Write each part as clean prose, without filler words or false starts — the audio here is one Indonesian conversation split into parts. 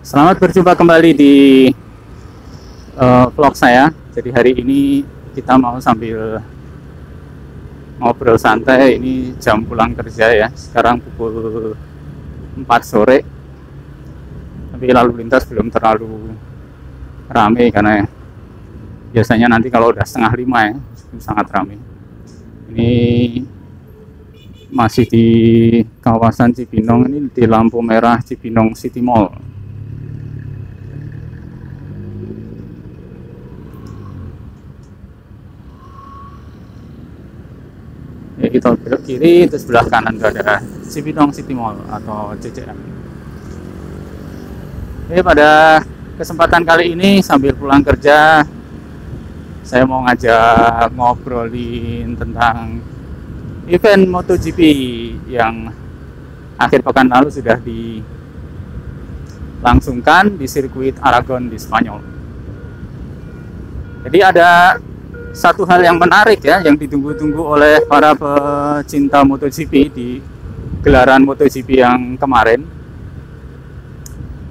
Selamat berjumpa kembali di vlog saya. Jadi hari ini kita mau sambil ngobrol santai. Ini jam pulang kerja ya. Sekarang pukul 4 sore. Tapi lalu lintas belum terlalu ramai karena biasanya nanti kalau udah setengah 5 ya sangat ramai. Ini masih di kawasan Cibinong, ini di lampu merah Cibinong City Mall. Ya, kita belok kiri, terus sebelah kanan ada Cibinong City Mall atau CCM. Oke, pada kesempatan kali ini sambil pulang kerja, saya mau ngajak ngobrolin tentang event MotoGP yang akhir pekan lalu sudah dilangsungkan di sirkuit Aragon di Spanyol. Jadi ada satu hal yang menarik ya, yang ditunggu-tunggu oleh para pecinta MotoGP di gelaran MotoGP yang kemarin.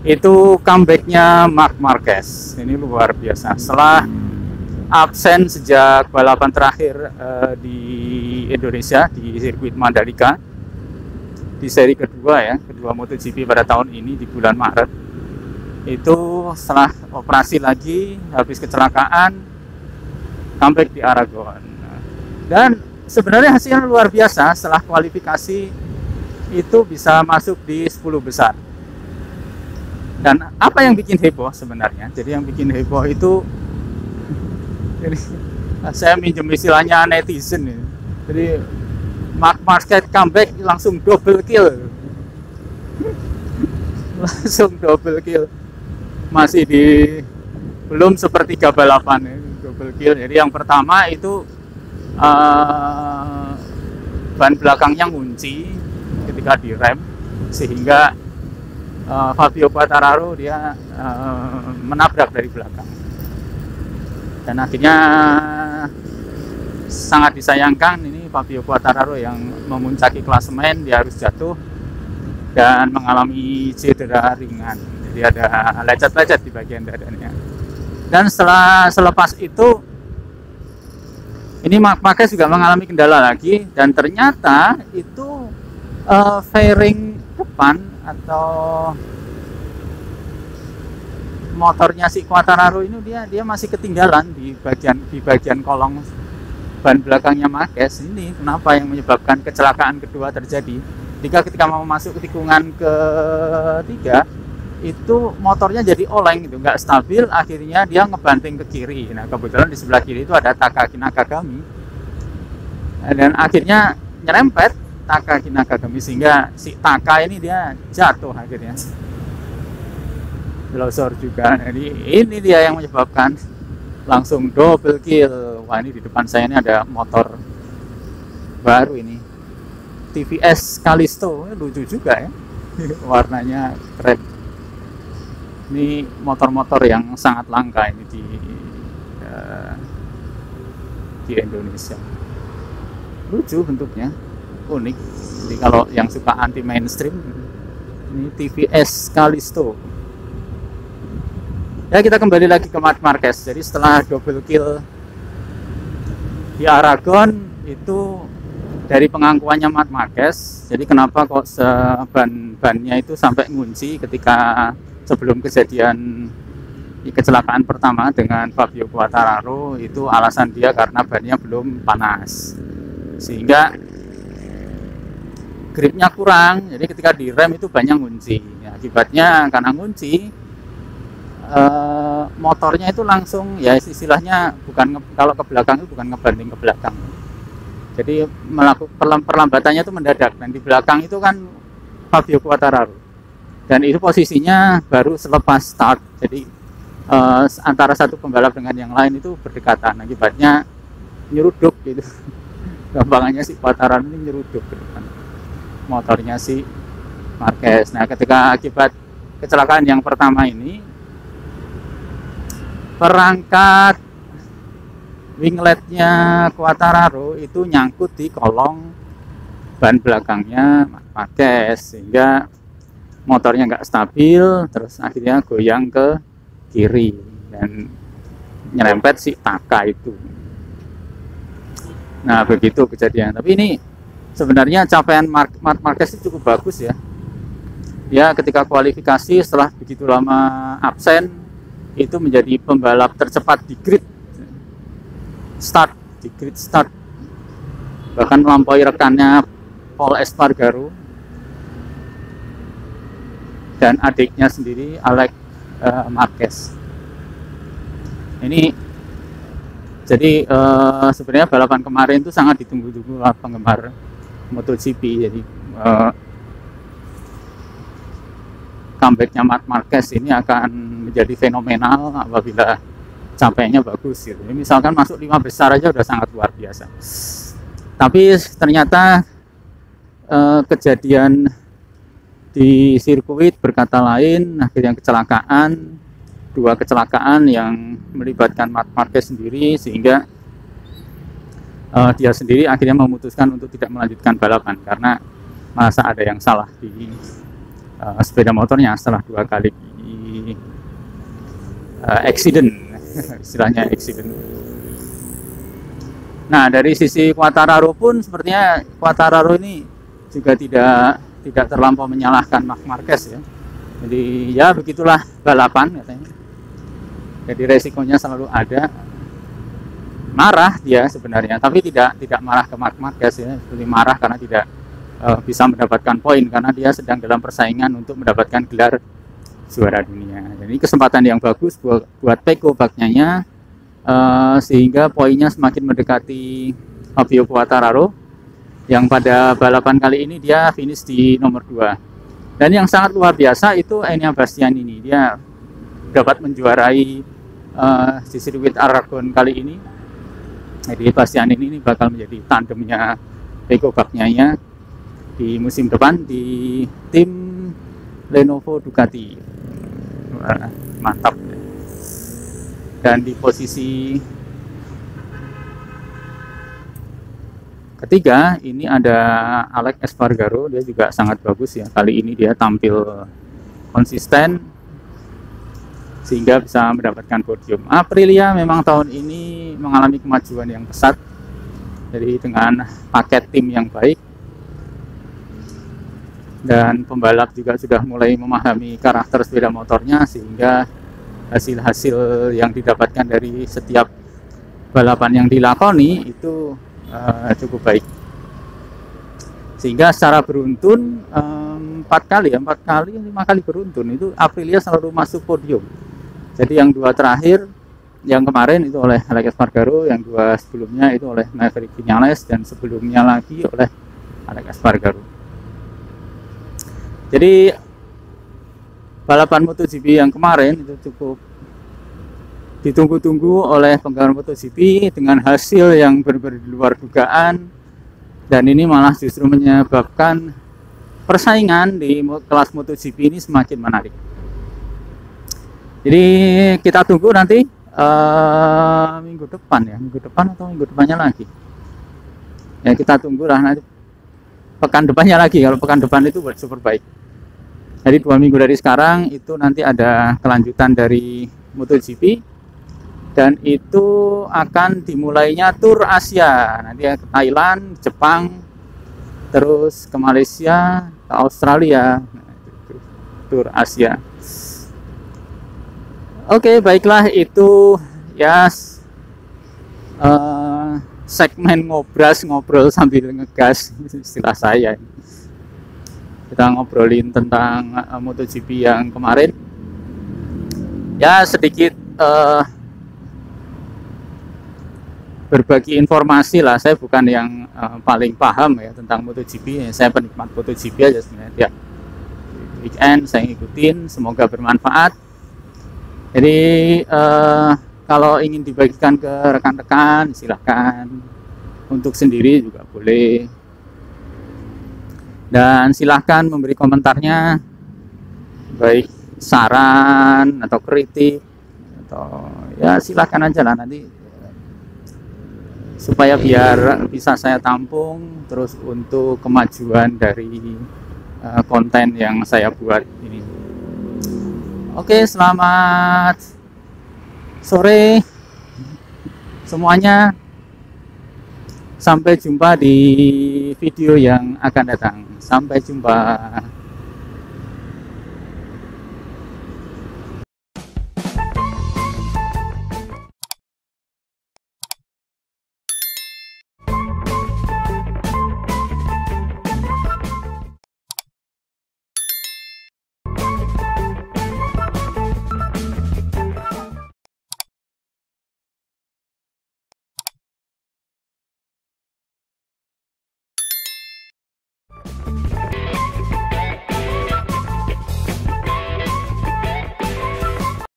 Itu comebacknya Marc Marquez. Ini luar biasa. Setelah absen sejak balapan terakhir di Indonesia di sirkuit Mandalika di seri kedua ya, kedua MotoGP pada tahun ini di bulan Maret. Itu setelah operasi lagi, habis kecelakaan, comeback di Aragon. Dan sebenarnya hasilnya luar biasa. Setelah kualifikasi itu bisa masuk di 10 besar. Dan apa yang bikin heboh sebenarnya? Jadi yang bikin heboh itu, jadi saya minjem istilahnya netizen ya. Jadi Marc Marquez comeback langsung double kill. Langsung double kill. Masih di belum sepertiga balapan ya, double kill. Jadi yang pertama itu ban belakangnya ngunci ketika direm, sehingga Fabio Quartararo dia menabrak dari belakang. Dan akhirnya sangat disayangkan, ini Fabio Quartararo yang memuncaki klasemen, dia harus jatuh dan mengalami cedera ringan. Jadi ada lecet-lecet di bagian dadanya. Dan selepas itu, ini Marc Marquez juga mengalami kendala lagi, dan ternyata itu fairing depan atau motornya si Quartararo ini dia masih ketinggalan di bagian kolong ban belakangnya Marquez. Ini kenapa yang menyebabkan kecelakaan kedua terjadi. Ketika mau masuk ke tikungan ketiga, itu motornya jadi oleng gitu, nggak stabil, akhirnya dia ngebanting ke kiri. Nah kebetulan di sebelah kiri itu ada Takaki Nakagami, dan akhirnya nyerempet Takaki Nakagami, sehingga si Taka ini dia jatuh akhirnya, losor juga. Jadi ini dia yang menyebabkan langsung double kill. Wah, ini di depan saya ini ada motor baru ini, TVS Callisto, lucu juga ya. Warnanya keren. Ini motor-motor yang sangat langka ini di Indonesia. Lucu bentuknya, unik. Jadi kalau yang suka anti mainstream, ini TVS Callisto. Ya, kita kembali lagi ke Marc Marquez. Jadi setelah double kill di Aragon itu dari pengakuannya Marc Marquez. Jadi kenapa kok ban-bannya itu sampai ngunci ketika sebelum kejadian kecelakaan pertama dengan Fabio Quartararo, itu alasan dia karena bannya belum panas, sehingga gripnya kurang. Jadi ketika direm itu bannya ngunci. Ya, akibatnya karena ngunci, motornya itu langsung ya istilahnya bukan kalau ke belakang itu bukan ngebanting ke belakang. Jadi melakukan perlambatannya itu mendadak, dan di belakang itu kan Fabio Quartararo. Dan itu posisinya baru selepas start. Jadi antara satu pembalap dengan yang lain itu berdekatan. Akibatnya nyeruduk gitu. Gampangannya si Quartararo ini nyeruduk ke depan motornya si Marquez. Nah, ketika akibat kecelakaan yang pertama ini, perangkat wingletnya Quartararo itu nyangkut di kolong ban belakangnya Marquez, sehingga motornya nggak stabil, terus akhirnya goyang ke kiri dan nyerempet si Taka itu. Nah begitu kejadian. Tapi ini sebenarnya capaian Marc Marquez itu cukup bagus ya. Dia ketika kualifikasi setelah begitu lama absen itu menjadi pembalap tercepat di grid start, bahkan melampaui rekannya Pol Espargaro dan adiknya sendiri Alex Marquez. Ini jadi sebenarnya balapan kemarin itu sangat ditunggu-tunggu oleh penggemar MotoGP. Jadi comebacknya Marc Marquez ini akan menjadi fenomenal apabila capaiannya bagus gitu. Misalkan masuk 5 besar aja udah sangat luar biasa. Tapi ternyata kejadian di sirkuit berkata lain, akhirnya dua kecelakaan yang melibatkan Marc Marquez sendiri, sehingga dia sendiri akhirnya memutuskan untuk tidak melanjutkan balapan karena merasa ada yang salah di sepeda motornya setelah 2 kali accident, istilahnya accident. Nah dari sisi Quartararo pun sepertinya Quartararo ini juga tidak terlampau menyalahkan Marc Marquez ya. Jadi ya begitulah balapan katanya. Jadi resikonya selalu ada. Marah dia sebenarnya, tapi tidak marah ke Marc Marquez ya, seperti marah karena tidak bisa mendapatkan poin karena dia sedang dalam persaingan untuk mendapatkan gelar juara dunia. Jadi kesempatan yang bagus buat Pecco Bagnaia sehingga poinnya semakin mendekati Fabio Quartararo yang pada balapan kali ini dia finish di nomor 2. Dan yang sangat luar biasa itu Enea Bastianini, dia dapat menjuarai di sirkuit Aragon kali ini. Jadi Bastianini ini bakal menjadi tandemnya Pecco Bagnaia di musim depan di tim Lenovo Ducati. Mantap. Dan di posisi ketiga ini ada Alex Espargaro, dia juga sangat bagus ya. Kali ini dia tampil konsisten sehingga bisa mendapatkan podium. Aprilia memang tahun ini mengalami kemajuan yang pesat. Jadi dengan paket tim yang baik dan pembalap juga sudah mulai memahami karakter sepeda motornya, sehingga hasil-hasil yang didapatkan dari setiap balapan yang dilakoni itu cukup baik. Sehingga secara beruntun 5 kali beruntun itu Aprilia selalu masuk podium. Jadi yang 2 terakhir, yang kemarin itu oleh Alex Espargaro, yang 2 sebelumnya itu oleh Maverick Viñales, dan sebelumnya lagi oleh Alex Espargaro. Jadi balapan MotoGP yang kemarin itu cukup ditunggu-tunggu oleh penggemar MotoGP dengan hasil yang benar-benar di luar dugaan, dan ini malah justru menyebabkan persaingan di kelas MotoGP ini semakin menarik. Jadi kita tunggu nanti minggu depan atau minggu depannya lagi. Ya kita tunggulah nanti pekan depannya lagi. Kalau pekan depan itu buat super baik. Jadi 2 minggu dari sekarang itu nanti ada kelanjutan dari MotoGP, dan itu akan dimulainya Tour Asia. Nanti ke Thailand, Jepang, terus ke Malaysia, ke Australia. Tour Asia. Oke, baiklah, itu ya segmen ngobrol sambil ngegas, istilah saya. Kita ngobrolin tentang MotoGP yang kemarin. Ya sedikit berbagi informasi lah. Saya bukan yang paling paham ya tentang MotoGP. Saya penikmat MotoGP aja sebenarnya. Ya, weekend saya ngikutin, semoga bermanfaat. Jadi kalau ingin dibagikan ke rekan-rekan silahkan, untuk sendiri juga boleh, dan silahkan memberi komentarnya, baik saran atau kritik atau ya silahkan aja lah, nanti supaya biar bisa saya tampung terus untuk kemajuan dari konten yang saya buat ini. Oke, selamat sore semuanya. Sampai jumpa di video yang akan datang. Sampai jumpa.